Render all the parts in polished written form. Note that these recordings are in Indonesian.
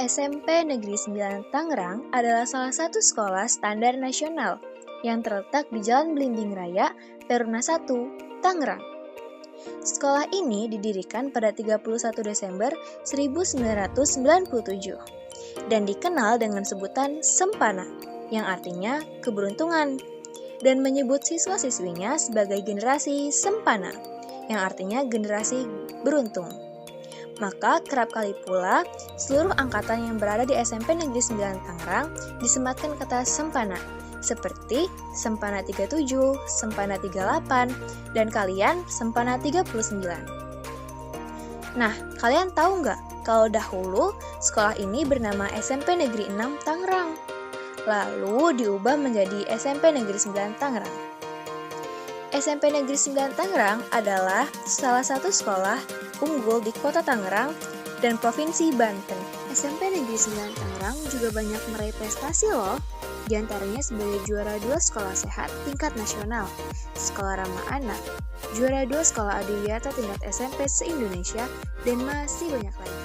SMP Negeri 9 Tangerang adalah salah satu sekolah standar nasional yang terletak di Jalan Belimbing Raya, Taruna 1, Tangerang. Sekolah ini didirikan pada 31 Desember 1997 dan dikenal dengan sebutan Sempana, yang artinya keberuntungan, dan menyebut siswa-siswinya sebagai generasi Sempana, yang artinya generasi beruntung. Maka kerap kali pula seluruh angkatan yang berada di SMP Negeri 9 Tangerang disematkan kata Sempana, seperti Sempana 37, Sempana 38, dan kalian Sempana 39. Nah, kalian tahu nggak kalau dahulu sekolah ini bernama SMP Negeri 6 Tangerang, lalu diubah menjadi SMP Negeri 9 Tangerang. SMP Negeri 9 Tangerang adalah salah satu sekolah unggul di Kota Tangerang dan Provinsi Banten. SMP Negeri 9 Tangerang juga banyak meraih prestasi loh, di antaranya sebagai juara 2 sekolah sehat tingkat nasional, sekolah ramah anak, juara 2 sekolah adiwiyata tingkat SMP se-Indonesia, dan masih banyak lagi.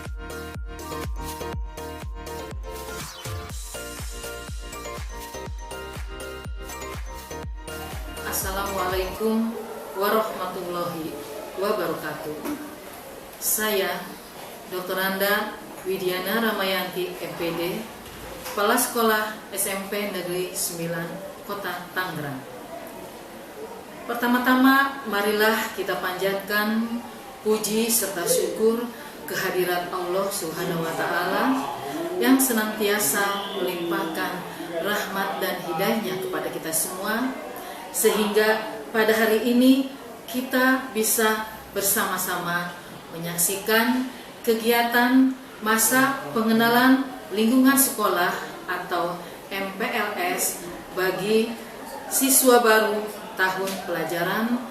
Assalamualaikum warahmatullahi wabarakatuh. Saya Dr. Anda Widiana Ramayanti, MPD, Kepala Sekolah SMP Negeri 9 Kota Tangerang. Pertama-tama, marilah kita panjatkan puji serta syukur kehadirat Allah Subhanahu wa Ta'ala yang senantiasa melimpahkan rahmat dan hidayahnya kepada kita semua, sehingga pada hari ini kita bisa bersama-sama menyaksikan kegiatan masa pengenalan lingkungan sekolah atau MPLS bagi siswa baru tahun pelajaran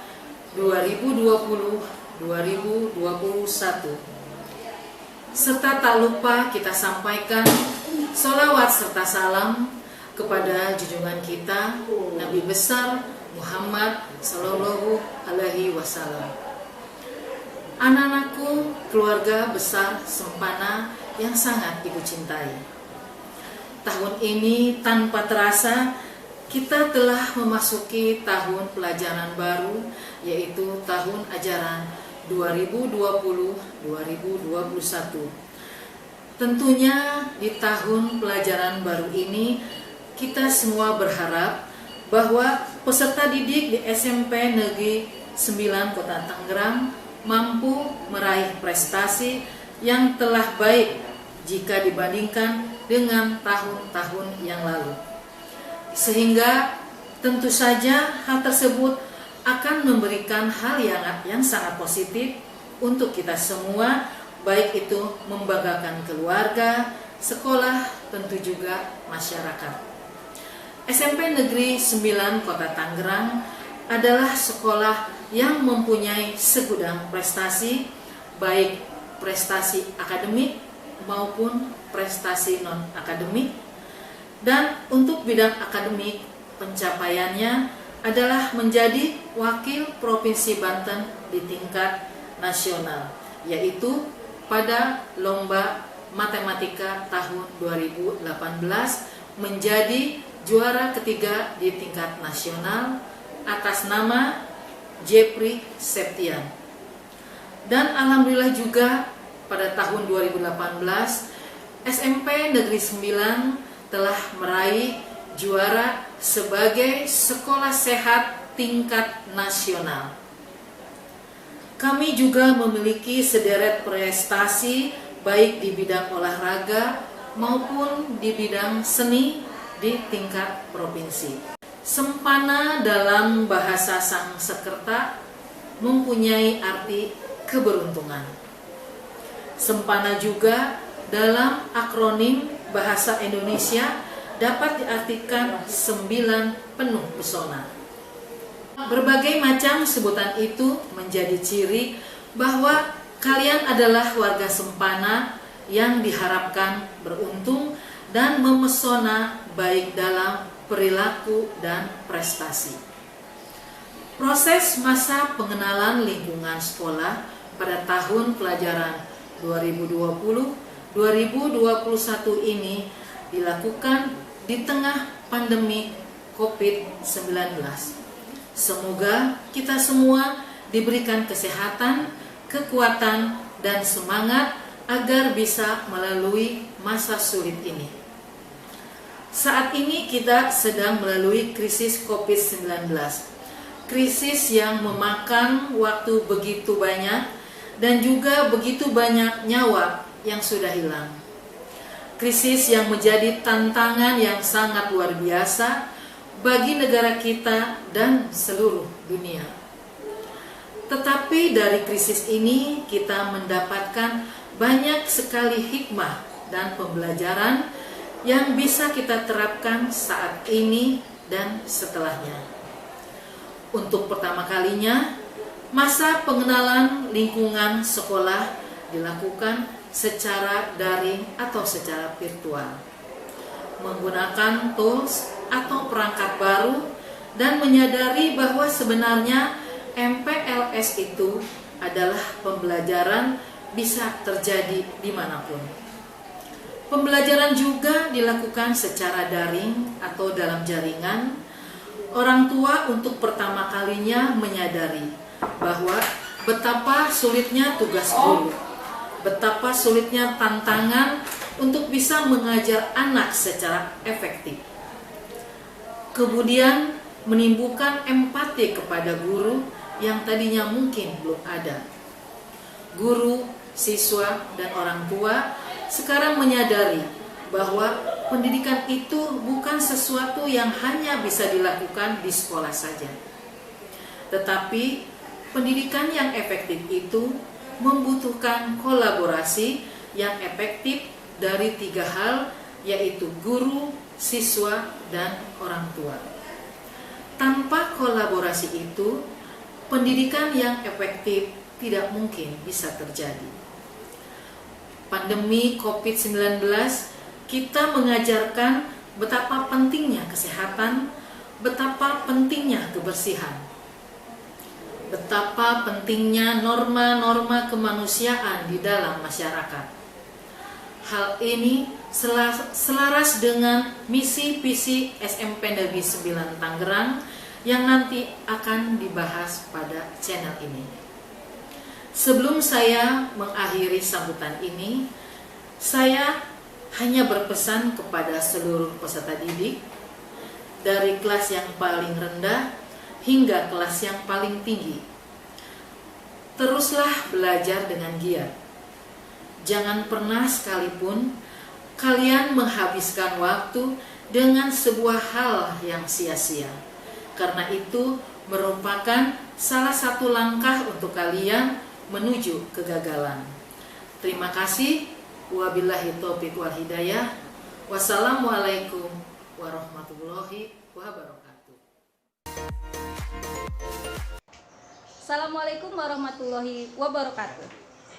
2020-2021. Serta tak lupa kita sampaikan sholawat serta salam kepada junjungan kita Nabi besar Muhammad Sallallahu Alaihi Wasallam. Anak-anakku, keluarga besar Sempana yang sangat ibu cintai. Tahun ini tanpa terasa kita telah memasuki tahun pelajaran baru, yaitu tahun ajaran 2020-2021. Tentunya di tahun pelajaran baru ini kita semua berharap bahwa peserta didik di SMP Negeri 9 Kota Tangerang mampu meraih prestasi yang telah baik jika dibandingkan dengan tahun-tahun yang lalu. Sehingga tentu saja hal tersebut akan memberikan hal yang sangat positif untuk kita semua, baik itu membanggakan keluarga, sekolah, tentu juga masyarakat. SMP Negeri 9 Kota Tangerang adalah sekolah yang mempunyai segudang prestasi, baik prestasi akademik maupun prestasi non-akademik. Dan untuk bidang akademik, pencapaiannya adalah menjadi wakil Provinsi Banten di tingkat nasional, yaitu pada Lomba Matematika tahun 2018 menjadi juara ketiga di tingkat nasional atas nama Jepri Septian. Dan alhamdulillah juga pada tahun 2018 SMP Negeri 9 telah meraih juara sebagai sekolah sehat tingkat nasional. Kami juga memiliki sederet prestasi baik di bidang olahraga maupun di bidang seni di tingkat provinsi. Sempana dalam bahasa Sanskerta mempunyai arti keberuntungan. Sempana juga dalam akronim bahasa Indonesia dapat diartikan 9 penuh pesona. Berbagai macam sebutan itu menjadi ciri bahwa kalian adalah warga Sempana yang diharapkan beruntung dan memesona baik dalam perilaku dan prestasi. Proses masa pengenalan lingkungan sekolah pada tahun pelajaran 2020 2021 ini dilakukan di tengah pandemi COVID-19. Semoga kita semua diberikan kesehatan, kekuatan, dan semangat agar bisa melalui masa sulit ini. Saat ini kita sedang melalui krisis COVID-19. Krisis yang memakan waktu begitu banyak dan juga begitu banyak nyawa yang sudah hilang. Krisis yang menjadi tantangan yang sangat luar biasa bagi negara kita dan seluruh dunia. Tetapi dari krisis ini kita mendapatkan banyak sekali hikmah dan pembelajaran yang bisa kita terapkan saat ini dan setelahnya. Untuk pertama kalinya, masa pengenalan lingkungan sekolah dilakukan secara daring atau secara virtual, menggunakan tools atau perangkat baru dan menyadari bahwa sebenarnya MPLS itu adalah pembelajaran bisa terjadi dimanapun. Pembelajaran juga dilakukan secara daring atau dalam jaringan. Orang tua untuk pertama kalinya menyadari bahwa betapa sulitnya tugas guru, betapa sulitnya tantangan untuk bisa mengajar anak secara efektif. Kemudian menimbulkan empati kepada guru yang tadinya mungkin belum ada. Guru, siswa, dan orang tua sekarang menyadari bahwa pendidikan itu bukan sesuatu yang hanya bisa dilakukan di sekolah saja. Tetapi pendidikan yang efektif itu membutuhkan kolaborasi yang efektif dari 3 hal, yaitu guru, siswa, dan orang tua. Tanpa kolaborasi itu, pendidikan yang efektif tidak mungkin bisa terjadi. Pandemi COVID-19 kita mengajarkan betapa pentingnya kesehatan, betapa pentingnya kebersihan, betapa pentingnya norma-norma kemanusiaan di dalam masyarakat. Hal ini selaras dengan misi visi SMP Negeri 9 Tangerang yang nanti akan dibahas pada channel ini. Sebelum saya mengakhiri sambutan ini, saya hanya berpesan kepada seluruh peserta didik, dari kelas yang paling rendah hingga kelas yang paling tinggi. Teruslah belajar dengan giat. Jangan pernah sekalipun kalian menghabiskan waktu dengan sebuah hal yang sia-sia, karena itu merupakan salah satu langkah untuk kalian menuju kegagalan. Terima kasih. Wabillahi taufiq wal hidayah. Wassalamualaikum warahmatullahi wabarakatuh. Assalamualaikum warahmatullahi wabarakatuh.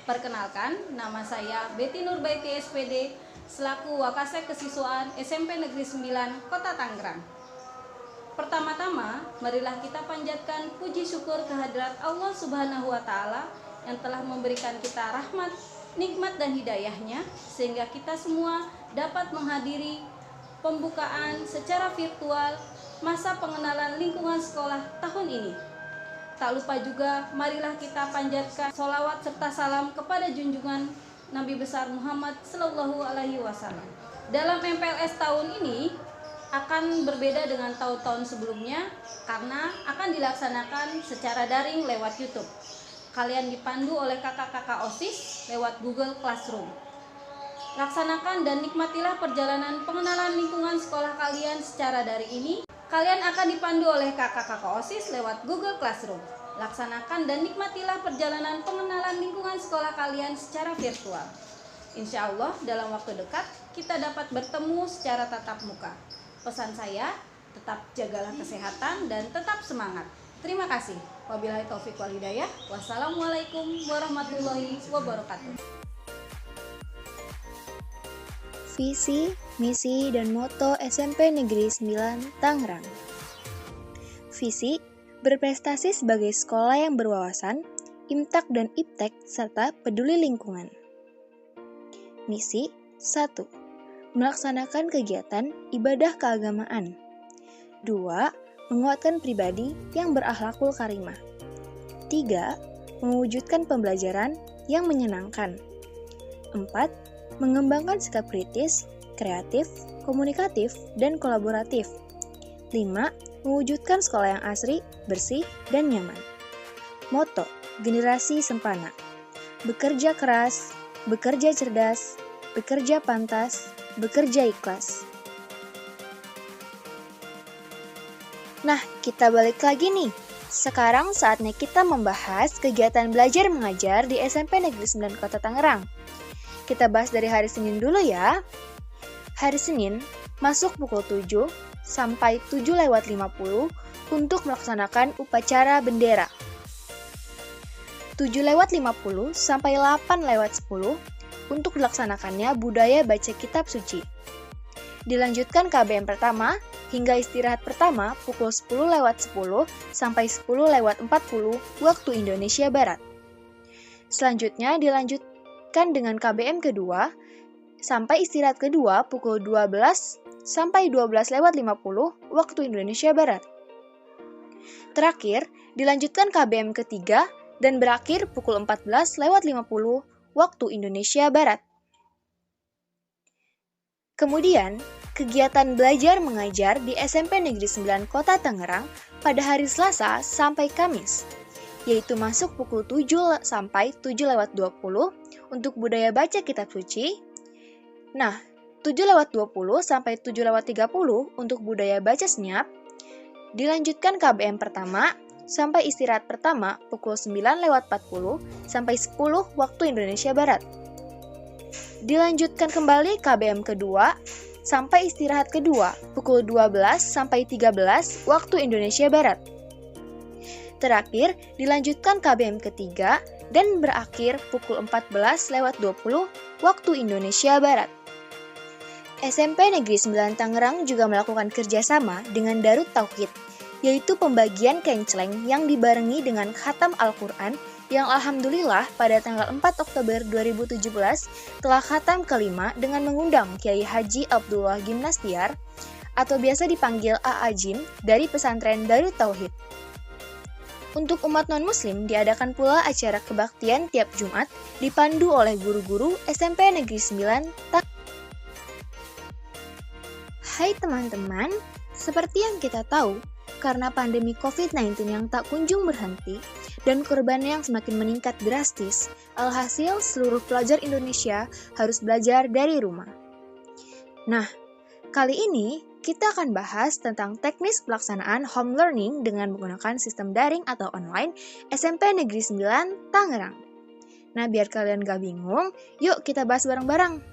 Perkenalkan, nama saya Betty Nurbaiti SPD selaku Wakasek Kesiswaan SMP Negeri 9 Kota Tangerang. Pertama-tama, marilah kita panjatkan puji syukur kehadirat Allah Subhanahu wa Ta'ala yang telah memberikan kita rahmat, nikmat dan hidayahnya sehingga kita semua dapat menghadiri pembukaan secara virtual masa pengenalan lingkungan sekolah tahun ini. Tak lupa juga marilah kita panjatkan sholawat serta salam kepada junjungan Nabi besar Muhammad Sallallahu Alaihi Wasallam. Dalam MPLS tahun ini akan berbeda dengan tahun-tahun sebelumnya karena akan dilaksanakan secara daring lewat YouTube. Kalian dipandu oleh kakak-kakak OSIS lewat Google Classroom. Laksanakan dan nikmatilah perjalanan pengenalan lingkungan sekolah kalian secara daring ini. Kalian akan dipandu oleh kakak-kakak OSIS lewat Google Classroom. Laksanakan dan nikmatilah perjalanan pengenalan lingkungan sekolah kalian secara virtual. Insya Allah dalam waktu dekat kita dapat bertemu secara tatap muka. Pesan saya, tetap jagalah kesehatan dan tetap semangat. Terima kasih. Wabillahi taufiq wal hidayah. Wassalamualaikum warahmatullahi wabarakatuh. Visi, misi, dan moto SMP Negeri 9 Tangerang. Visi, berprestasi sebagai sekolah yang berwawasan, imtak dan iptek, serta peduli lingkungan. Misi 1. Melaksanakan kegiatan ibadah keagamaan. 2. Menguatkan pribadi yang berakhlakul karimah. 3. Mewujudkan pembelajaran yang menyenangkan. 4. Mengembangkan sikap kritis, kreatif, komunikatif, dan kolaboratif. 5. Mewujudkan sekolah yang asri, bersih, dan nyaman. Moto Generasi Sempana. Bekerja keras, bekerja cerdas, bekerja pantas, bekerja ikhlas. Nah, kita balik lagi nih. Sekarang saatnya kita membahas kegiatan belajar mengajar di SMP Negeri 9 Kota Tangerang. Kita bahas dari hari Senin dulu ya. Hari Senin masuk pukul 7 sampai 7:50 untuk melaksanakan upacara bendera. 7:50 sampai 8:10 untuk dilaksanakannya budaya baca kitab suci. Dilanjutkan KBM pertama hingga istirahat pertama pukul 10:10 sampai 10:40 waktu Indonesia Barat. Selanjutnya dilanjutkan dengan KBM kedua sampai istirahat kedua pukul 12 sampai 12:50 waktu Indonesia Barat. Terakhir, dilanjutkan KBM ketiga dan berakhir pukul 14:50 waktu Indonesia Barat. Kemudian, kegiatan belajar mengajar di SMP Negeri 9 Kota Tangerang pada hari Selasa sampai Kamis, yaitu masuk pukul 7 sampai 7:20 untuk budaya baca kitab suci. Nah, 7:20 sampai 7:30 untuk budaya baca senyap. Dilanjutkan KBM pertama sampai istirahat pertama pukul 9:40 sampai 10 waktu Indonesia Barat. Dilanjutkan kembali KBM kedua sampai istirahat kedua pukul 12 sampai 13 waktu Indonesia Barat. Terakhir, dilanjutkan KBM ketiga dan berakhir pukul 14:20 waktu Indonesia Barat. SMP Negeri 9 Tangerang juga melakukan kerjasama dengan Darut Tauhid, yaitu pembagian kenceleng yang dibarengi dengan khatam Al-Quran yang alhamdulillah pada tanggal 4 Oktober 2017 telah khatam kelima dengan mengundang Kiai Haji Abdullah Gimnastiar atau biasa dipanggil A.A. Jim dari pesantren Darut Tauhid. Untuk umat non-muslim diadakan pula acara kebaktian tiap Jumat dipandu oleh guru-guru SMP Negeri 9 Tangerang. Hai teman-teman, seperti yang kita tahu, karena pandemi COVID-19 yang tak kunjung berhenti dan korban yang semakin meningkat drastis, alhasil seluruh pelajar Indonesia harus belajar dari rumah. Nah, kali ini kita akan bahas tentang teknis pelaksanaan home learning dengan menggunakan sistem daring atau online SMP Negeri 9 Tangerang. Nah, biar kalian gak bingung, yuk kita bahas bareng-bareng.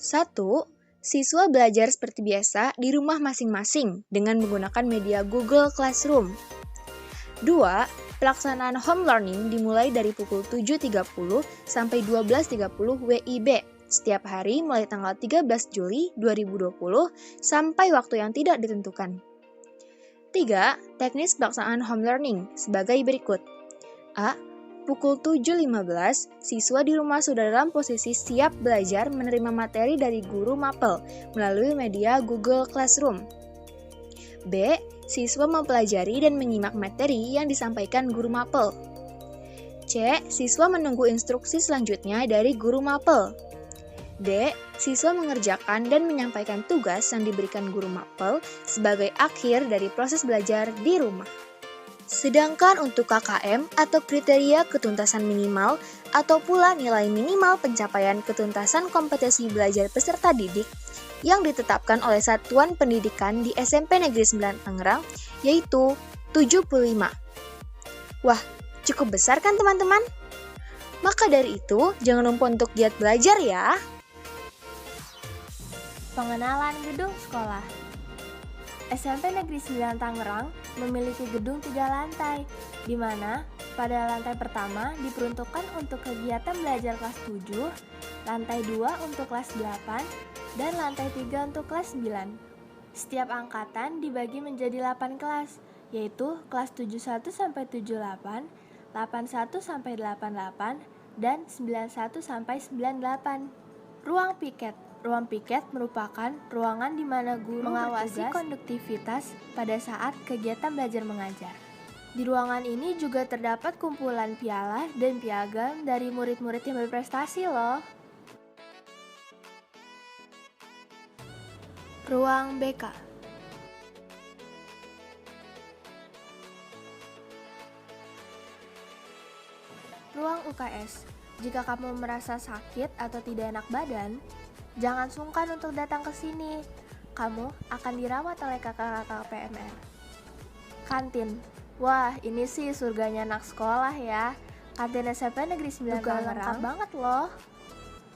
1. Siswa belajar seperti biasa di rumah masing-masing dengan menggunakan media Google Classroom. 2. Pelaksanaan home learning dimulai dari pukul 7.30 sampai 12.30 WIB setiap hari mulai tanggal 13 Juli 2020 sampai waktu yang tidak ditentukan. 3. Teknis pelaksanaan home learning sebagai berikut. A. Pukul 7.15, siswa di rumah sudah dalam posisi siap belajar menerima materi dari guru mapel melalui media Google Classroom. B. Siswa mempelajari dan menyimak materi yang disampaikan guru mapel. C. Siswa menunggu instruksi selanjutnya dari guru mapel. D. Siswa mengerjakan dan menyampaikan tugas yang diberikan guru mapel sebagai akhir dari proses belajar di rumah. Sedangkan untuk KKM atau kriteria ketuntasan minimal atau pula nilai minimal pencapaian ketuntasan kompetensi belajar peserta didik yang ditetapkan oleh Satuan Pendidikan di SMP Negeri 9 Tangerang yaitu 75. Wah, cukup besar kan teman-teman? Maka dari itu, jangan lupa untuk giat belajar ya. Pengenalan gedung sekolah. SMP Negeri 9 Tangerang memiliki gedung 3 lantai, di mana pada lantai pertama diperuntukkan untuk kegiatan belajar kelas 7, lantai 2 untuk kelas 8, dan lantai 3 untuk kelas 9. Setiap angkatan dibagi menjadi 8 kelas, yaitu kelas 71 sampai 78, 81 sampai 88, dan 91 sampai 98. Ruang piket. Ruang piket merupakan ruangan di mana guru mengawasi konduktivitas pada saat kegiatan belajar mengajar. Di ruangan ini juga terdapat kumpulan piala dan piagam dari murid-murid yang berprestasi loh. Ruang BK. Ruang UKS. Jika kamu merasa sakit atau tidak enak badan, jangan sungkan untuk datang ke sini. Kamu akan dirawat oleh kakak-kakak PMR. Kantin. Wah, ini sih surganya anak sekolah ya. Kantin SMP Negeri 9 Tangerang lengkap banget loh.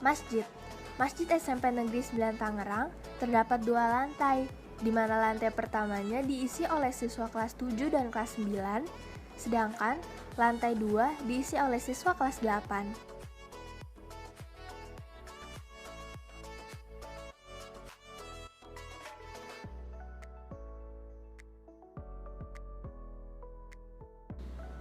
Masjid. Masjid SMP Negeri 9 Tangerang terdapat 2 lantai, di mana lantai pertamanya diisi oleh siswa kelas 7 dan kelas 9, sedangkan lantai 2 diisi oleh siswa kelas 8.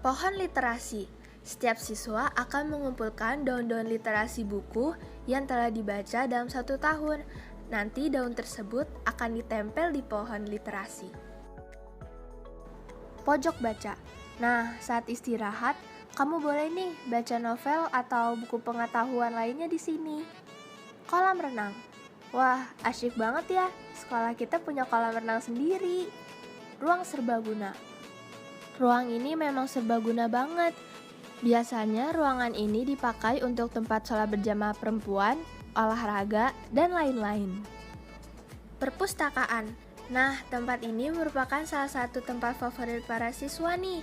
Pohon literasi. Setiap siswa akan mengumpulkan daun-daun literasi buku yang telah dibaca dalam 1 tahun. Nanti daun tersebut akan ditempel di pohon literasi. Pojok baca. Nah, saat istirahat, kamu boleh nih baca novel atau buku pengetahuan lainnya di sini. Kolam renang. Wah, asyik banget ya. Sekolah kita punya kolam renang sendiri. Ruang serbaguna. Ruang ini memang serbaguna banget. Biasanya ruangan ini dipakai untuk tempat sholat berjamaah perempuan, olahraga, dan lain-lain. Perpustakaan. Nah, tempat ini merupakan salah satu tempat favorit para siswa nih.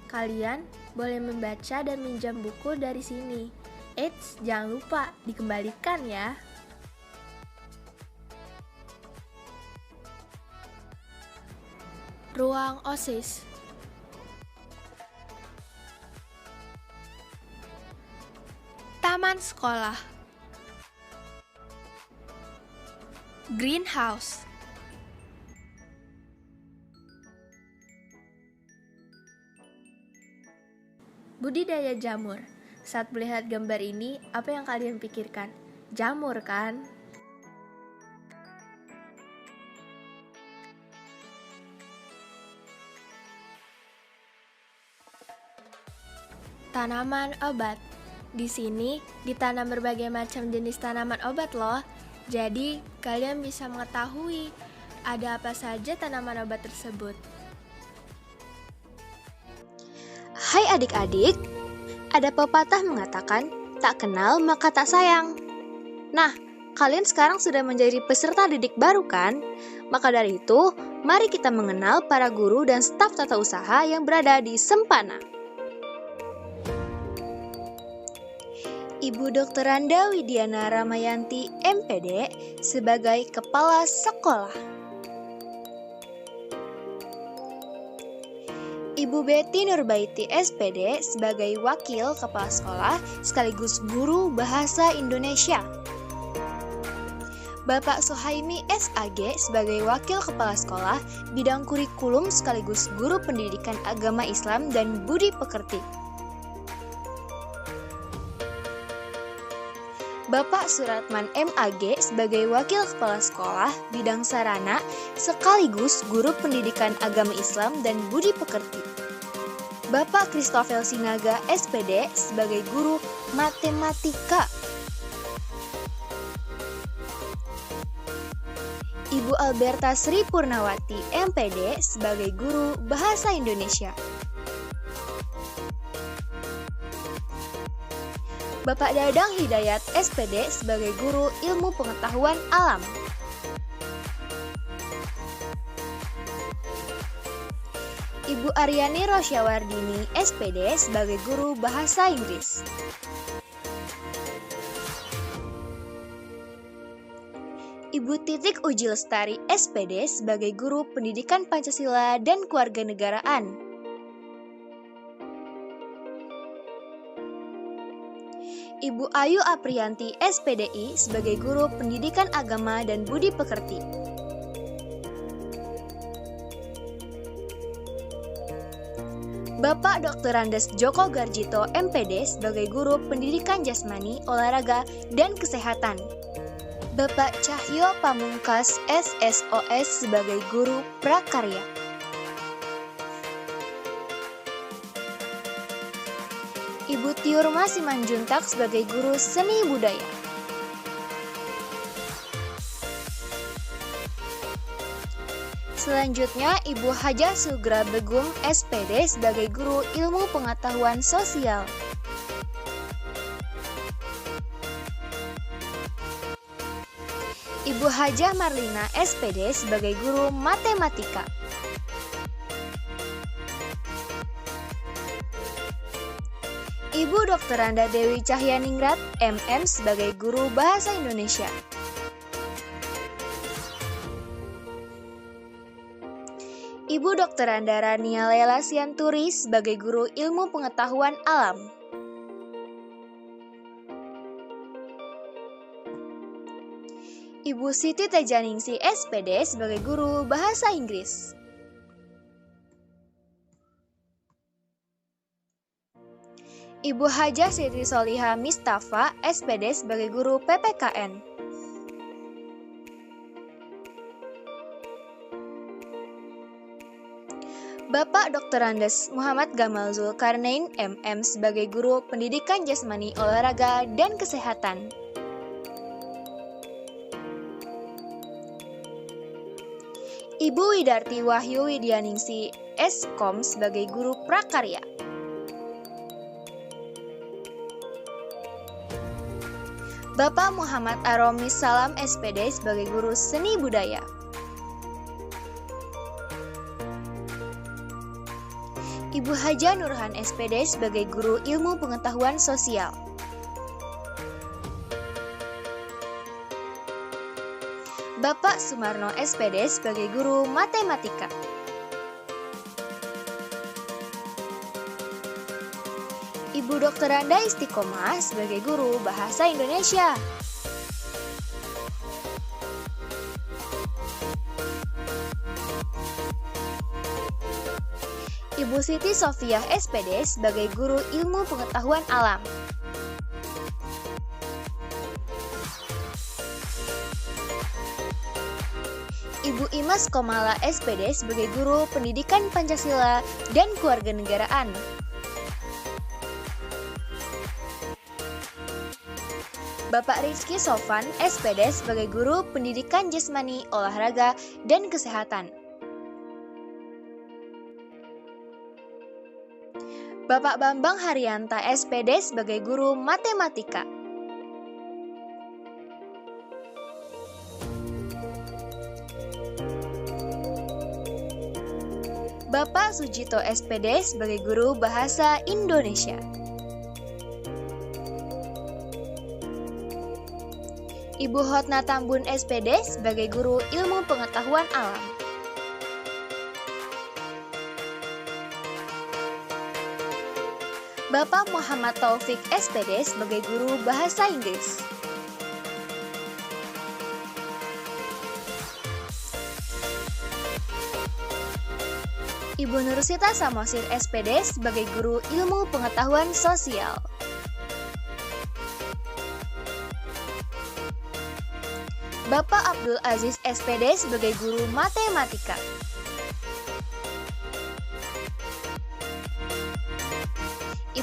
Kalian boleh membaca dan minjam buku dari sini. Eits, jangan lupa dikembalikan ya. Ruang OSIS. Taman sekolah. Greenhouse. Budidaya jamur. Saat melihat gambar ini, apa yang kalian pikirkan? Jamur kan? Tanaman obat. Di sini ditanam berbagai macam jenis tanaman obat loh. Jadi, kalian bisa mengetahui ada apa saja tanaman obat tersebut. Hai adik-adik, ada pepatah mengatakan, tak kenal maka tak sayang. Nah, kalian sekarang sudah menjadi peserta didik baru kan? Maka dari itu, mari kita mengenal para guru dan staf tata usaha yang berada di Sempana. Ibu Dr. Randa Widiana Ramayanti, MPD, sebagai Kepala Sekolah. Ibu Betty Nurbaiti, SPD, sebagai Wakil Kepala Sekolah sekaligus Guru Bahasa Indonesia. Bapak Sohaimi, SAG, sebagai Wakil Kepala Sekolah bidang kurikulum sekaligus Guru Pendidikan Agama Islam dan Budi Pekerti. Bapak Suratman MAG sebagai Wakil Kepala Sekolah bidang sarana sekaligus Guru Pendidikan Agama Islam dan Budi Pekerti. Bapak Christopher Sinaga SPD sebagai Guru Matematika. Ibu Alberta Sri Purnawati MPD sebagai Guru Bahasa Indonesia. Bapak Dadang Hidayat SPD sebagai Guru Ilmu Pengetahuan Alam. Ibu Aryani Rosyawardini SPD sebagai Guru Bahasa Inggris. Ibu Titik Uji Lestari SPD sebagai Guru Pendidikan Pancasila dan Kewarganegaraan. Ibu Ayu Apriyanti SPDI sebagai Guru Pendidikan Agama dan Budi Pekerti. Bapak Dr. Andes Joko Garjito MPD sebagai Guru Pendidikan Jasmani, Olahraga, dan Kesehatan. Bapak Cahyo Pamungkas SSOS sebagai Guru Prakarya. Ibu Tiurma Simanjuntak sebagai Guru Seni Budaya. Selanjutnya, Ibu Hajah Sugra Begum SPD sebagai Guru Ilmu Pengetahuan Sosial. Ibu Hajah Marlina SPD sebagai Guru Matematika. Ibu Dr. Anda Dewi Cahyaningrat MM sebagai Guru Bahasa Indonesia. Ibu Dr. Anda Rania Lela Sianturi sebagai Guru Ilmu Pengetahuan Alam. Ibu Siti Tejaningsi SPD sebagai Guru Bahasa Inggris. Ibu Hajah Siti Soliha Mistafa SPD sebagai Guru PPKN. Bapak Dr. Andes Muhammad Gamal Zulkarnain MM sebagai Guru Pendidikan Jasmani, Olahraga, dan Kesehatan. Ibu Widarti Wahyu Widyaningsi Eskom sebagai Guru Prakarya. Bapak Muhammad Aromi Salam SPD sebagai Guru Seni Budaya. Ibu Hajah Nurhan SPD sebagai Guru Ilmu Pengetahuan Sosial. Bapak Sumarno SPD sebagai Guru Matematika. Ibu Dr. Anda Istiqomah sebagai Guru Bahasa Indonesia. Ibu Siti Sofiah SPD sebagai Guru Ilmu Pengetahuan Alam. Ibu Imas Komala SPD sebagai Guru Pendidikan Pancasila dan Kewarganegaraan. Bapak Rizky Sofan SPD sebagai Guru Pendidikan Jasmani, Olahraga, dan Kesehatan. Bapak Bambang Haryanta SPD sebagai Guru Matematika. Bapak Sujito SPD sebagai Guru Bahasa Indonesia. Ibu Hotna Tambun SPD sebagai Guru Ilmu Pengetahuan Alam. Bapak Muhammad Taufik SPD sebagai Guru Bahasa Inggris. Ibu Nursita Samosir SPD sebagai Guru Ilmu Pengetahuan Sosial. Bapak Abdul Aziz SPD sebagai Guru Matematika.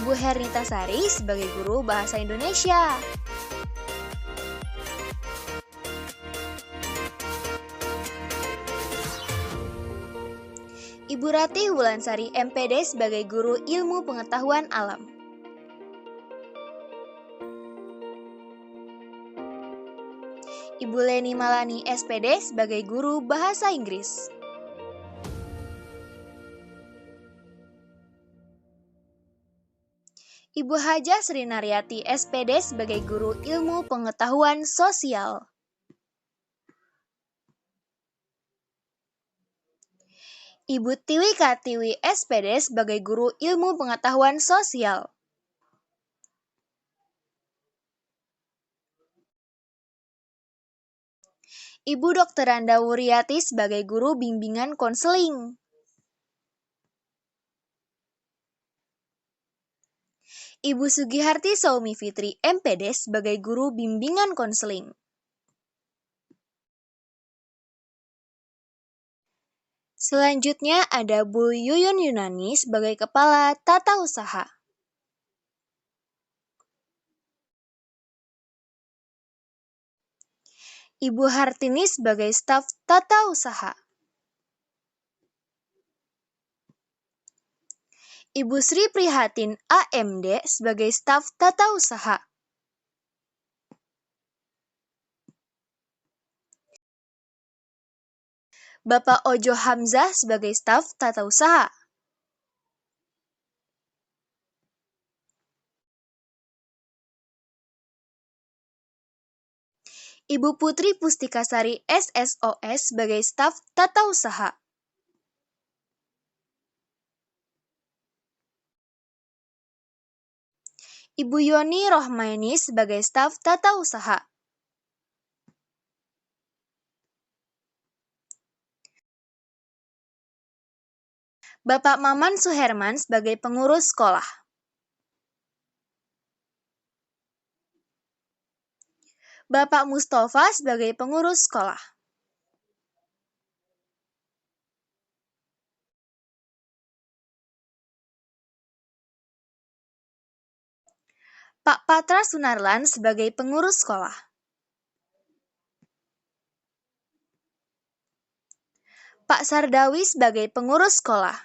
Ibu Hernita Sari sebagai Guru Bahasa Indonesia. Ibu Ratih Wulansari MPD sebagai Guru Ilmu Pengetahuan Alam. Ibu Leni Malani SPD sebagai Guru Bahasa Inggris. Ibu Hajah Sri Naryati SPD sebagai Guru Ilmu Pengetahuan Sosial. Ibu Tiwi Katiwi SPD sebagai Guru Ilmu Pengetahuan Sosial. Ibu Dr. Anda Wuryati sebagai Guru Bimbingan Konseling. Ibu Sugiharti Saumi Fitri, MPD, sebagai guru bimbingan konseling. Selanjutnya ada Bu Yuyun Yunani sebagai Kepala Tata Usaha. Ibu Hartini sebagai Staf Tata Usaha. Ibu Sri Prihatin, AMD, sebagai Staf Tata Usaha. Bapak Ojo Hamzah sebagai Staf Tata Usaha. Ibu Putri Pustikasari, SSOS, sebagai Staf Tata Usaha. Ibu Yoni Rohmaini sebagai Staf Tata Usaha. Bapak Maman Suherman sebagai Pengurus Sekolah. Bapak Mustafa sebagai Pengurus Sekolah. Pak Patra Sunarlan sebagai Pengurus Sekolah. Pak Sardawi sebagai Pengurus Sekolah.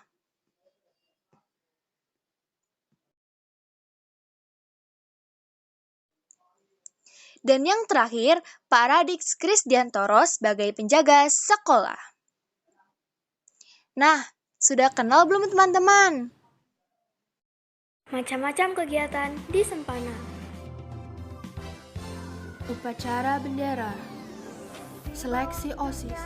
Dan yang terakhir, Pak Radix Krisdiantoro sebagai Penjaga Sekolah. Nah, sudah kenal belum teman-teman? Macam-macam kegiatan di Sempana. Upacara bendera. Seleksi OSIS.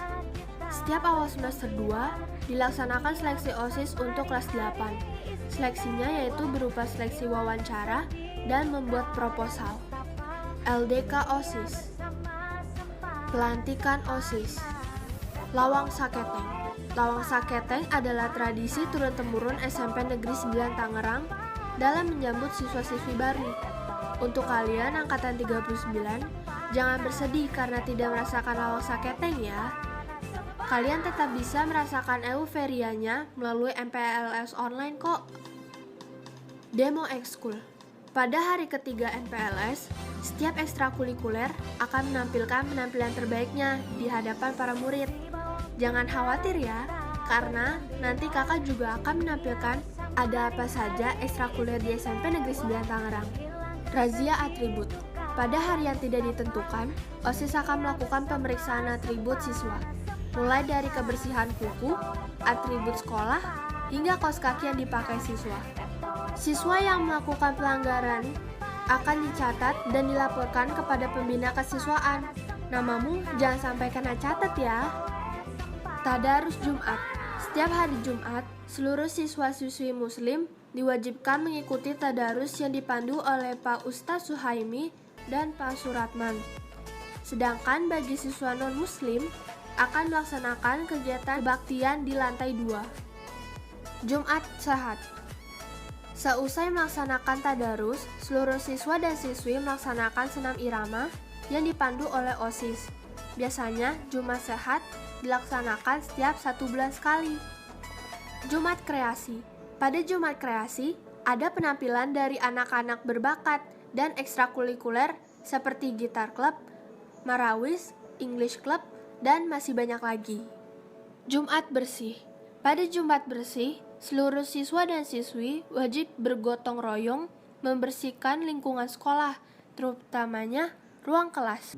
Setiap awal semester 2 dilaksanakan seleksi OSIS untuk kelas 8. Seleksinya yaitu berupa seleksi wawancara dan membuat proposal. LDK OSIS. Pelantikan OSIS. Lawang Saketeng. Lawang Saketeng adalah tradisi turun-temurun SMP Negeri 9 Tangerang dalam menyambut siswa-siswi baru. Untuk kalian angkatan 39, jangan bersedih karena tidak merasakan lawang saketeng ya. Kalian tetap bisa merasakan euforianya melalui MPLS online kok. Demo ekskul. Pada hari ketiga MPLS, setiap ekstrakurikuler akan menampilkan penampilan terbaiknya di hadapan para murid. Jangan khawatir ya, karena nanti kakak juga akan menampilkan ada apa saja ekstrakurikuler di SMP Negeri 9 Tangerang. Razia atribut. Pada hari yang tidak ditentukan, OSIS akan melakukan pemeriksaan atribut siswa, mulai dari kebersihan kuku, atribut sekolah, hingga kaos kaki yang dipakai siswa. Siswa yang melakukan pelanggaran akan dicatat dan dilaporkan kepada pembina kesiswaan. Namamu jangan sampai kena catat ya. Tadarus Jumat. Setiap hari Jumat, seluruh siswa-siswi Muslim diwajibkan mengikuti tadarus yang dipandu oleh Pak Ustadz Suhaimi dan Pak Suratman. Sedangkan bagi siswa non-Muslim akan melaksanakan kegiatan kebaktian di lantai 2. Jumat Sehat. Seusai melaksanakan tadarus, seluruh siswa dan siswi melaksanakan senam irama yang dipandu oleh OSIS. Biasanya Jumat Sehat dilaksanakan setiap 1 bulan sekali. Jumat Kreasi. Pada Jumat Kreasi, ada penampilan dari anak-anak berbakat dan ekstrakurikuler seperti gitar club, marawis, English club, dan masih banyak lagi. Jumat Bersih. Pada Jumat Bersih, seluruh siswa dan siswi wajib bergotong royong membersihkan lingkungan sekolah, terutamanya ruang kelas.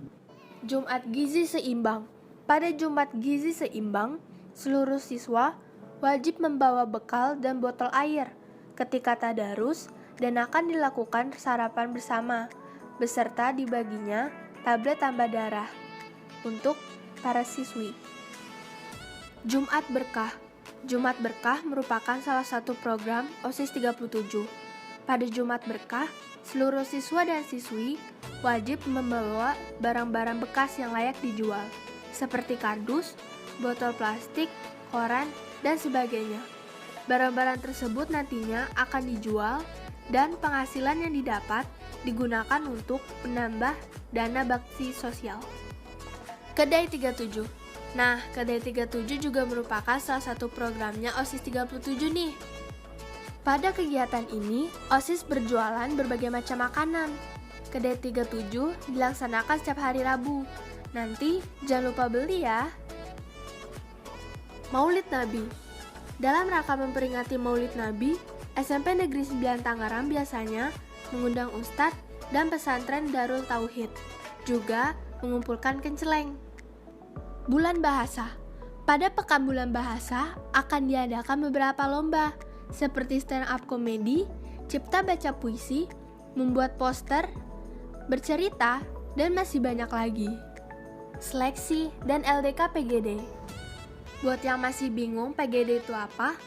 Jumat Gizi Seimbang. Pada Jumat Gizi Seimbang, seluruh siswa wajib membawa bekal dan botol air ketika tadarus dan akan dilakukan sarapan bersama, beserta dibaginya tablet tambah darah untuk para siswi. Jumat Berkah. Jumat Berkah merupakan salah satu program OSIS 37. Pada Jumat Berkah, seluruh siswa dan siswi wajib membawa barang-barang bekas yang layak dijual, seperti kardus, botol plastik, koran, dan sebagainya. Barang-barang tersebut nantinya akan dijual dan penghasilan yang didapat digunakan untuk menambah dana bakti sosial. Kedai 37. Nah, Kedai 37 juga merupakan salah satu programnya OSIS 37 nih. Pada kegiatan ini, OSIS berjualan berbagai macam makanan. Kedai 37 dilaksanakan setiap hari Rabu. Nanti jangan lupa beli ya. Maulid Nabi. Dalam rangka memperingati Maulid Nabi, SMP Negeri 9 Tangerang biasanya mengundang ustadz dan pesantren Darul Tauhid, juga mengumpulkan kenceleng. Bulan Bahasa. Pada pekan bulan bahasa akan diadakan beberapa lomba, seperti stand up komedi, cipta baca puisi, membuat poster, bercerita, dan masih banyak lagi. Seleksi dan LDK PGD. Buat yang masih bingung PGD itu apa?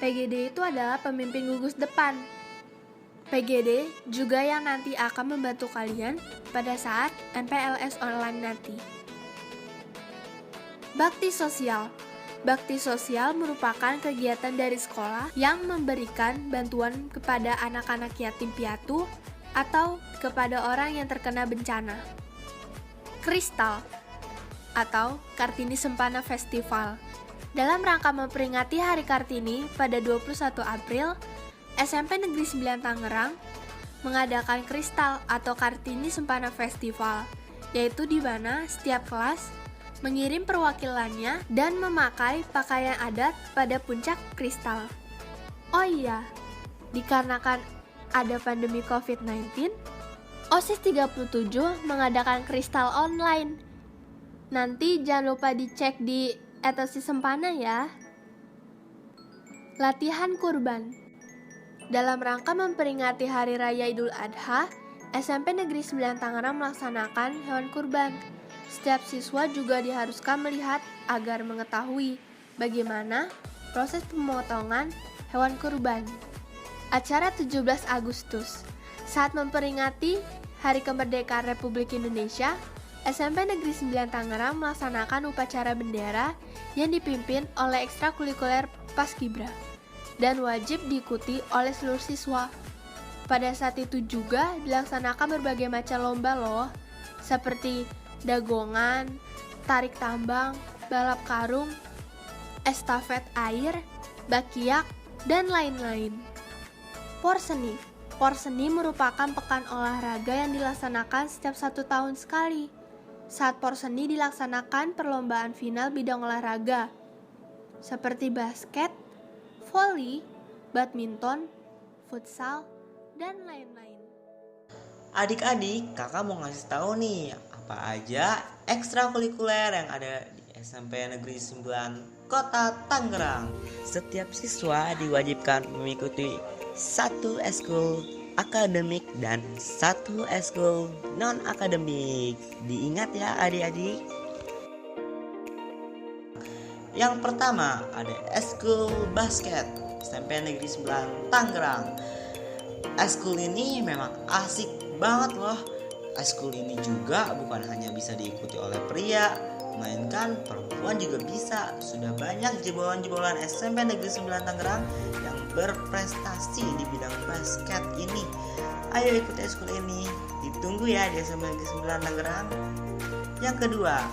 PGD itu adalah pemimpin gugus depan. PGD juga yang nanti akan membantu kalian pada saat MPLS online nanti. Bakti sosial. Bakti sosial merupakan kegiatan dari sekolah yang memberikan bantuan kepada anak-anak yatim piatu atau kepada orang yang terkena bencana. Kristal atau Kartini Sempana Festival. Dalam rangka memperingati Hari Kartini pada 21 April, SMP Negeri 9 Tangerang mengadakan Kristal atau Kartini Sempana Festival, yaitu di mana setiap kelas mengirim perwakilannya dan memakai pakaian adat pada puncak Kristal. Oh iya, dikarenakan ada pandemi COVID-19, OSIS 37 mengadakan Kristal online. Nanti jangan lupa dicek di @OSIS Sempana ya. Latihan kurban. Dalam rangka memperingati Hari Raya Idul Adha, SMP Negeri 9 Tangerang melaksanakan hewan kurban. Setiap siswa juga diharuskan melihat agar mengetahui bagaimana proses pemotongan hewan kurban. Acara 17 Agustus. Saat memperingati Hari Kemerdekaan Republik Indonesia, SMP Negeri 9 Tangerang melaksanakan upacara bendera yang dipimpin oleh ekstrakurikuler Paskibra dan wajib diikuti oleh seluruh siswa. Pada saat itu juga dilaksanakan berbagai macam lomba loh, seperti dagongan, tarik tambang, balap karung, estafet air, bakiak, dan lain-lain. Porseni. Porseni merupakan pekan olahraga yang dilaksanakan setiap 1 tahun sekali. Saat Porseni dilaksanakan perlombaan final bidang olahraga, seperti basket, voli, badminton, futsal, dan lain-lain. Adik-adik, kakak mau ngasih tahu nih apa aja ekstrakurikuler yang ada di SMP Negeri 9 Kota Tangerang. Setiap siswa diwajibkan mengikuti 1 eskul akademik dan 1 eskul non-akademik. Diingat ya adik-adik. Yang pertama ada eskul basket SMP Negeri 9 Tangerang. Eskul ini memang asik banget loh. Eskul ini juga bukan hanya bisa diikuti oleh pria, melainkan perempuan juga bisa. Sudah banyak jebolan-jebolan SMP Negeri 9 Tangerang yang berprestasi di bidang basket ini. Ayo ikut eskul ini. Ditunggu ya di SMP Negeri 9 Tangerang. Yang kedua,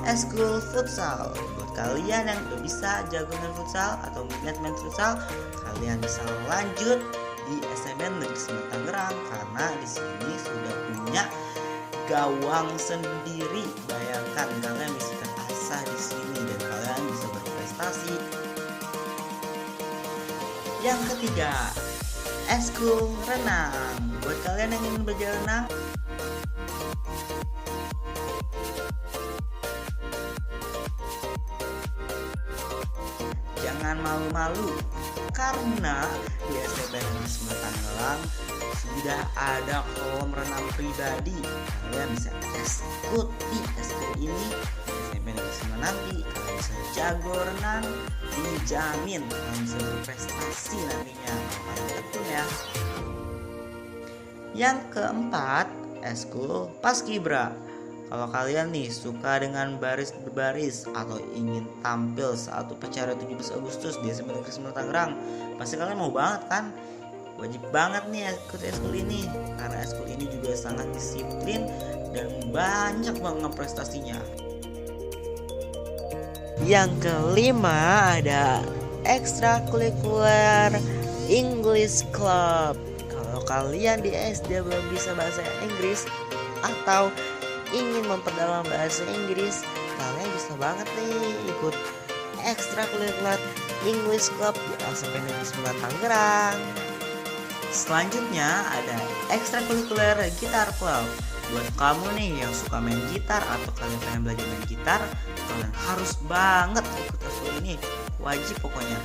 eskul futsal. Buat kalian yang udah bisa jago main futsal atau minat main futsal, kalian bisa lanjut di SMP Negeri 9 Tangerang karena di sini sudah punya gawang sendiri. Bayangkan kalian bisa terasah di sini dan kalian bisa berprestasi. Yang ketiga, eskul renang. Buat kalian yang ingin belajar renang, jangan malu-malu karena di SMP Negeri 9 Tangerang sudah ada kolam renang pribadi. Kalian bisa ikuti eskul ini di SMP Negeri 9 nanti. Kalian bisa jago renang, dijamin kalian bisa berprestasi nantinya. Kalian tekun ya. Yang keempat, eskul Paskibra. Kalau kalian nih suka dengan baris berbaris atau ingin tampil saat upacara 17 Agustus di SMP Negeri 9 Tangerang, pasti kalian mau banget kan? wajib banget nih ikut eskul ini, karena eskul ini juga sangat disiplin dan banyak banget prestasinya. Yang kelima ada ekstrakurikuler English Club. Kalau kalian di SD belum bisa bahasa Inggris atau ingin memperdalam bahasa Inggris, kalian bisa banget nih ikut ekstrakurikuler English Club di SMP Negeri 9 Tangerang. Selanjutnya ada ekstrakurikuler Gitar Club. Buat kamu nih yang suka main gitar atau kalian pengen belajar main gitar, kalian harus banget ikut eskul ini. Wajib pokoknya.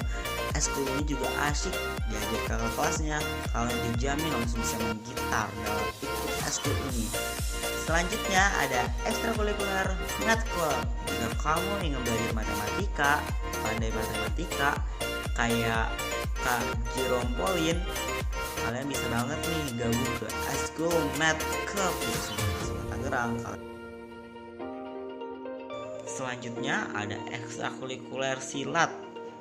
Eskul ini juga asik, diajar kakak kelasnya. Kalian dijamin langsung bisa main gitar dalam ikut eskul ini. Selanjutnya ada ekstrakurikuler Math Club. Jika kamu ingin belajar matematika, pandai matematika kayak Kak Jerome Pauline, kalian bisa banget nih gabung ke Eskul Math Club di Tangerang. Selanjutnya ada ekstrakurikuler silat.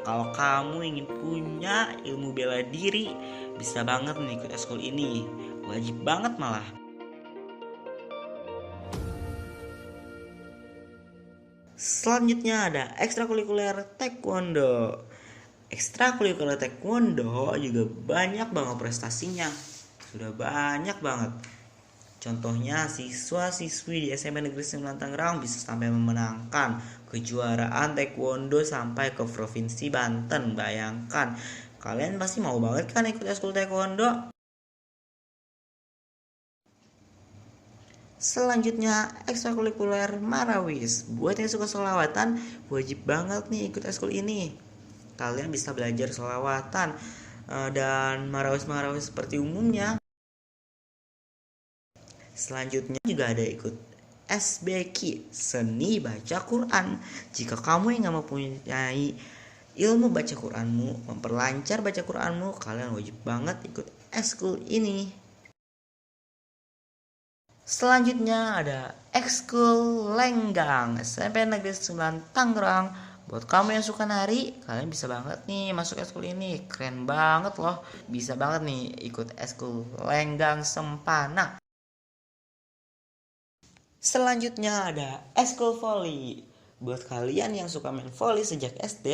Kalau kamu ingin punya ilmu bela diri, bisa banget nih ikut eskul ini. Wajib banget malah. Selanjutnya ada ekstrakurikuler taekwondo. Ekstrakurikuler taekwondo juga banyak banget prestasinya. Sudah banyak banget. Contohnya siswa-siswi di SMP Negeri 9 Tangerang bisa sampai memenangkan kejuaraan taekwondo sampai ke Provinsi Banten. Bayangkan, kalian pasti mau banget kan ikut eskul taekwondo? Selanjutnya ekstrakurikuler marawis. Buat yang suka sholawatan, wajib banget nih ikut eskul ini. Kalian bisa belajar sholawatan dan marawis-marawis seperti umumnya. Selanjutnya juga ada ikut SBQ, seni baca Quran. Jika kamu yang mempunyai ilmu baca Quranmu, memperlancar baca Quranmu, kalian wajib banget ikut eskul ini. Selanjutnya ada ekskul lenggang SMP Negeri 9 Tangerang. Buat kamu yang suka nari, kalian bisa banget nih masuk ekskul ini. Keren banget loh. Bisa banget nih ikut ekskul lenggang Sempana. Selanjutnya ada ekskul voli. Buat kalian yang suka main voli sejak SD,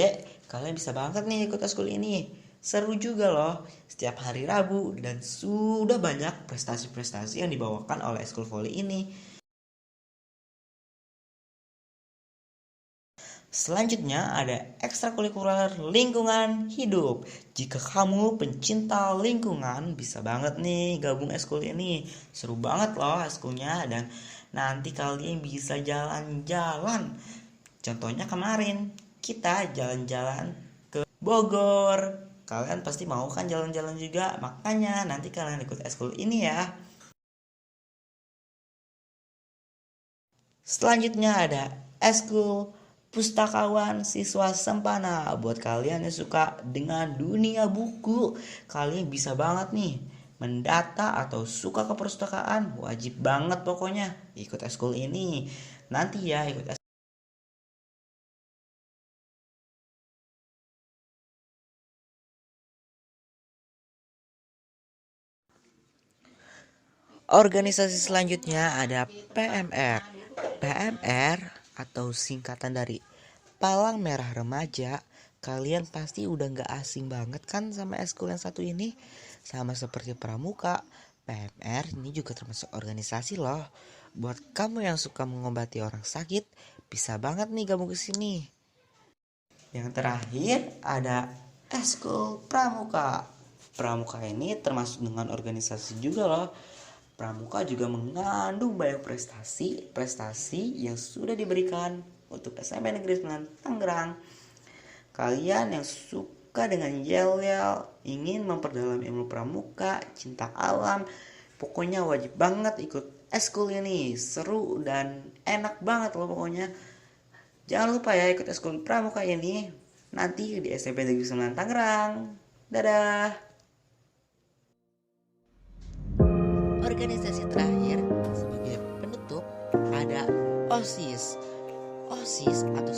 kalian bisa banget nih ikut ekskul ini. Seru juga loh, setiap hari Rabu, dan sudah banyak prestasi-prestasi yang dibawakan oleh ekskul voli ini. Selanjutnya ada ekstrakurikuler lingkungan hidup. Jika kamu pencinta lingkungan, bisa banget nih gabung ekskul ini. Seru banget loh ekskulnya, dan nanti kalian bisa jalan-jalan. Contohnya kemarin kita jalan-jalan ke Bogor. Kalian pasti mau kan jalan-jalan juga, makanya nanti kalian ikut eskul ini ya. Selanjutnya ada eskul pustakawan siswa Sempana. Buat kalian yang suka dengan dunia buku, kalian bisa banget nih mendata atau suka ke perpustakaan. Wajib banget pokoknya ikut eskul ini. Nanti ya ikut eskul. Organisasi selanjutnya ada PMR. PMR atau singkatan dari Palang Merah Remaja. Kalian pasti udah gak asing banget kan sama eskul yang satu ini. Sama seperti Pramuka, PMR ini juga termasuk organisasi loh. Buat kamu yang suka mengobati orang sakit, bisa banget nih gabung ke sini. Yang terakhir ada eskul Pramuka. Pramuka ini termasuk dengan organisasi juga loh. Pramuka juga mengandung banyak prestasi yang sudah diberikan untuk SMP Negeri 9 Tangerang. Kalian yang suka dengan yel-yel, ingin memperdalam ilmu pramuka, cinta alam, pokoknya wajib banget ikut eskul ini. Seru dan enak banget loh pokoknya. Jangan lupa ya ikut eskul pramuka ini nanti di SMP Negeri 9 Tangerang. Dadah. Organisasi terakhir sebagai penutup ada OSIS. OSIS atau